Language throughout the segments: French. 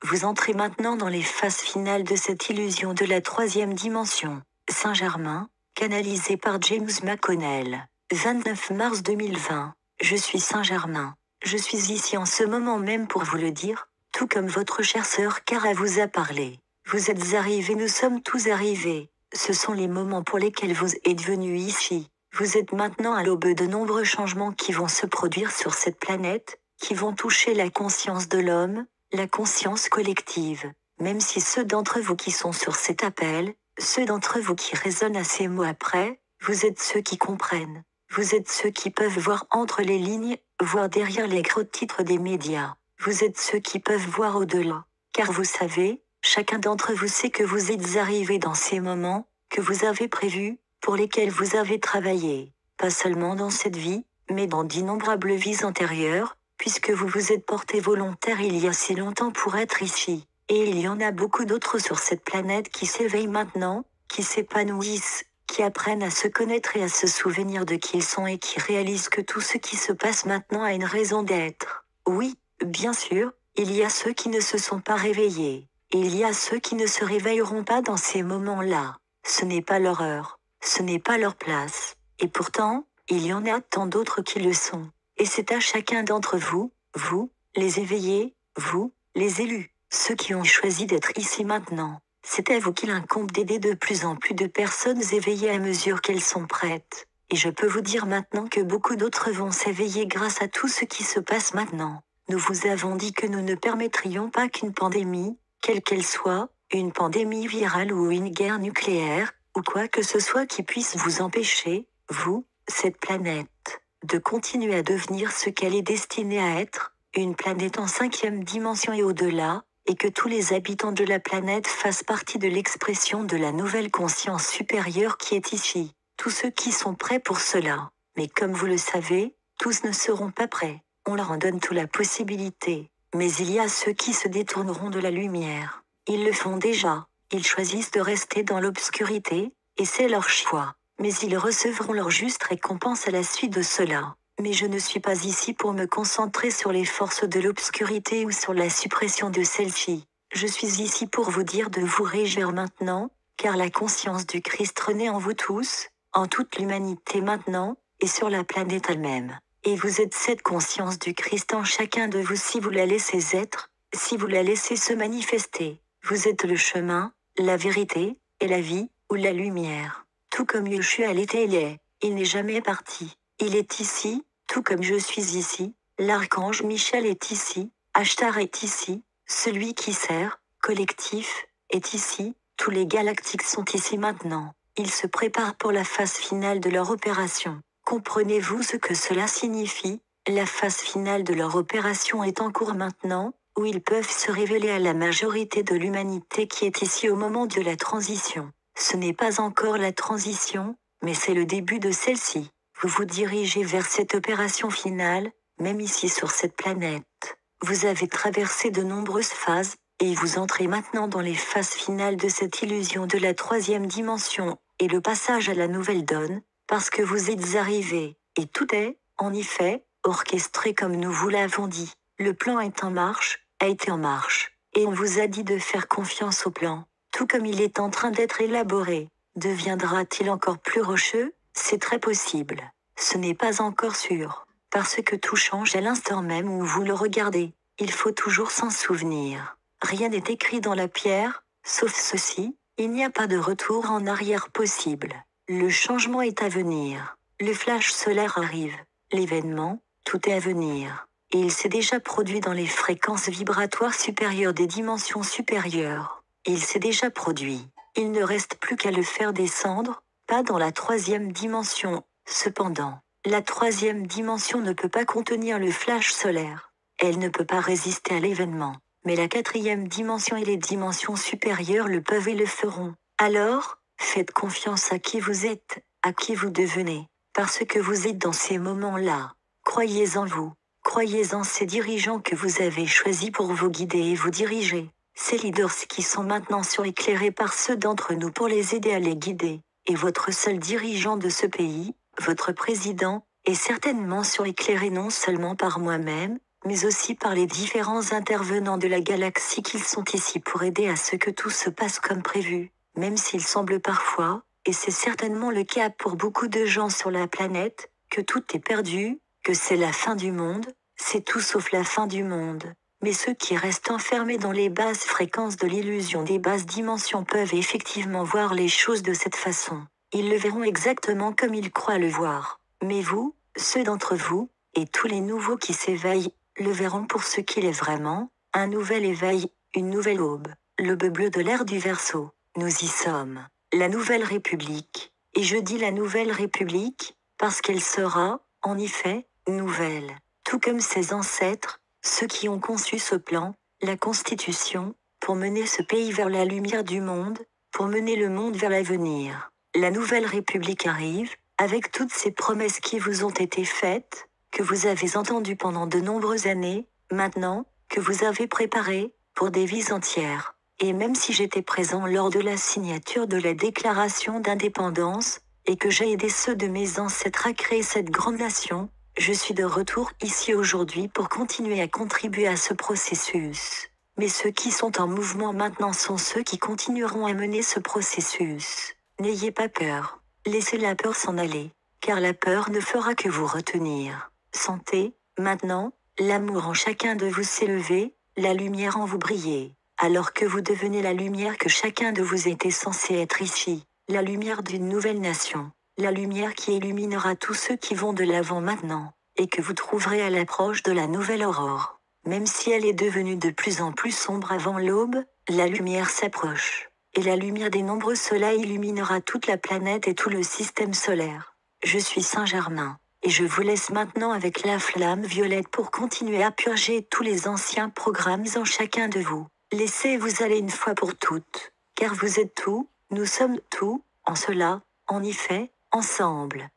Vous entrez maintenant dans les phases finales de cette illusion de la troisième dimension. Saint-Germain, canalisé par James McConnell. 29 mars 2020. Je suis Saint-Germain. Je suis ici en ce moment même pour vous le dire, tout comme votre chère sœur Cara vous a parlé. Vous êtes arrivés, nous sommes tous arrivés. Ce sont les moments pour lesquels vous êtes venus ici. Vous êtes maintenant à l'aube de nombreux changements qui vont se produire sur cette planète, qui vont toucher la conscience de l'homme, la conscience collective. Même si ceux d'entre vous qui sont sur cet appel, ceux d'entre vous qui résonnent à ces mots après, vous êtes ceux qui comprennent. Vous êtes ceux qui peuvent voir entre les lignes, voir derrière les gros titres des médias. Vous êtes ceux qui peuvent voir au-delà. Car vous savez, chacun d'entre vous sait que vous êtes arrivés dans ces moments, que vous avez prévus, pour lesquels vous avez travaillé. Pas seulement dans cette vie, mais dans d'innombrables vies antérieures, puisque vous vous êtes porté volontaire il y a si longtemps pour être ici. Et il y en a beaucoup d'autres sur cette planète qui s'éveillent maintenant, qui s'épanouissent, qui apprennent à se connaître et à se souvenir de qui ils sont et qui réalisent que tout ce qui se passe maintenant a une raison d'être. Oui, bien sûr, il y a ceux qui ne se sont pas réveillés. Et il y a ceux qui ne se réveilleront pas dans ces moments-là. Ce n'est pas leur heure, ce n'est pas leur place. Et pourtant, il y en a tant d'autres qui le sont. Et c'est à chacun d'entre vous, vous, les éveillés, vous, les élus, ceux qui ont choisi d'être ici maintenant. C'est à vous qu'il incombe d'aider de plus en plus de personnes éveillées à mesure qu'elles sont prêtes. Et je peux vous dire maintenant que beaucoup d'autres vont s'éveiller grâce à tout ce qui se passe maintenant. Nous vous avons dit que nous ne permettrions pas qu'une pandémie, quelle qu'elle soit, une pandémie virale ou une guerre nucléaire, ou quoi que ce soit qui puisse vous empêcher, vous, cette planète, de continuer à devenir ce qu'elle est destinée à être, une planète en 5e dimension et au-delà, et que tous les habitants de la planète fassent partie de l'expression de la nouvelle conscience supérieure qui est ici. Tous ceux qui sont prêts pour cela. Mais comme vous le savez, tous ne seront pas prêts. On leur en donne toute la possibilité. Mais il y a ceux qui se détourneront de la lumière. Ils le font déjà. Ils choisissent de rester dans l'obscurité, et c'est leur choix. Mais ils recevront leur juste récompense à la suite de cela. Mais je ne suis pas ici pour me concentrer sur les forces de l'obscurité ou sur la suppression de celles-ci. Je suis ici pour vous dire de vous réjouir maintenant, car la conscience du Christ renaît en vous tous, en toute l'humanité maintenant, et sur la planète elle-même. Et vous êtes cette conscience du Christ en chacun de vous si vous la laissez être, si vous la laissez se manifester. Vous êtes le chemin, la vérité, et la vie, ou la lumière. Tout comme Yeshua l'était, il est. Il n'est jamais parti. Il est ici, tout comme je suis ici. L'archange Michel est ici. Ashtar est ici. Celui qui sert, collectif, est ici. Tous les galactiques sont ici maintenant. Ils se préparent pour la phase finale de leur opération. Comprenez-vous ce que cela signifie? La phase finale de leur opération est en cours maintenant, où ils peuvent se révéler à la majorité de l'humanité qui est ici au moment de la transition. Ce n'est pas encore la transition, mais c'est le début de celle-ci. Vous vous dirigez vers cette opération finale, même ici sur cette planète. Vous avez traversé de nombreuses phases, et vous entrez maintenant dans les phases finales de cette illusion de la 3e dimension, et le passage à la nouvelle donne, parce que vous êtes arrivés, et tout est, en effet, orchestré comme nous vous l'avons dit. Le plan est en marche, a été en marche, et on vous a dit de faire confiance au plan, tout comme il est en train d'être élaboré. Deviendra-t-il encore plus rocheux? C'est très possible. Ce n'est pas encore sûr, parce que tout change à l'instant même où vous le regardez. Il faut toujours s'en souvenir. Rien n'est écrit dans la pierre, sauf ceci, il n'y a pas de retour en arrière possible. Le changement est à venir. Le flash solaire arrive. L'événement, tout est à venir. Et il s'est déjà produit dans les fréquences vibratoires supérieures des dimensions supérieures. Il s'est déjà produit. Il ne reste plus qu'à le faire descendre, pas dans la 3e dimension. Cependant, la 3e dimension ne peut pas contenir le flash solaire. Elle ne peut pas résister à l'événement. Mais la 4e dimension et les dimensions supérieures le peuvent et le feront. Alors, faites confiance à qui vous êtes, à qui vous devenez, parce que vous êtes dans ces moments-là. Croyez en vous. Croyez en ces dirigeants que vous avez choisis pour vous guider et vous diriger. Ces leaders qui sont maintenant suréclairés par ceux d'entre nous pour les aider à les guider. Et votre seul dirigeant de ce pays, votre président, est certainement suréclairé non seulement par moi-même, mais aussi par les différents intervenants de la galaxie qu'ils sont ici pour aider à ce que tout se passe comme prévu, même s'il semble parfois, et c'est certainement le cas pour beaucoup de gens sur la planète, que tout est perdu, que c'est la fin du monde, c'est tout sauf la fin du monde. Mais ceux qui restent enfermés dans les basses fréquences de l'illusion des basses dimensions peuvent effectivement voir les choses de cette façon. Ils le verront exactement comme ils croient le voir. Mais vous, ceux d'entre vous, et tous les nouveaux qui s'éveillent, le verront pour ce qu'il est vraiment, un nouvel éveil, une nouvelle aube, l'aube bleue de l'ère du Verseau. Nous y sommes. La Nouvelle République. Et je dis la Nouvelle République, parce qu'elle sera, en effet, nouvelle. Tout comme ses ancêtres, ceux qui ont conçu ce plan, la Constitution, pour mener ce pays vers la lumière du monde, pour mener le monde vers l'avenir. La Nouvelle République arrive, avec toutes ces promesses qui vous ont été faites, que vous avez entendues pendant de nombreuses années, maintenant, que vous avez préparées, pour des vies entières. Et même si j'étais présent lors de la signature de la déclaration d'indépendance, et que j'ai aidé ceux de mes ancêtres à créer cette grande nation, je suis de retour ici aujourd'hui pour continuer à contribuer à ce processus. Mais ceux qui sont en mouvement maintenant sont ceux qui continueront à mener ce processus. N'ayez pas peur. Laissez la peur s'en aller, car la peur ne fera que vous retenir. Sentez, maintenant, l'amour en chacun de vous s'élever, la lumière en vous briller, alors que vous devenez la lumière que chacun de vous était censé être ici, la lumière d'une nouvelle nation, la lumière qui illuminera tous ceux qui vont de l'avant maintenant, et que vous trouverez à l'approche de la nouvelle aurore. Même si elle est devenue de plus en plus sombre avant l'aube, la lumière s'approche, et la lumière des nombreux soleils illuminera toute la planète et tout le système solaire. Je suis Saint-Germain, et je vous laisse maintenant avec la flamme violette pour continuer à purger tous les anciens programmes en chacun de vous. Laissez-vous aller une fois pour toutes, car vous êtes tout, nous sommes tout, en cela, en effet, ensemble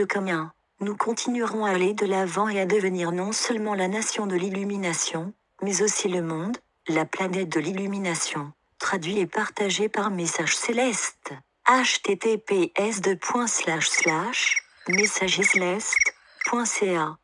comme un. Nous continuerons à aller de l'avant et à devenir non seulement la nation de l'illumination, mais aussi le monde, la planète de l'illumination, traduit et partagé par Message Céleste. https://messageslest.ca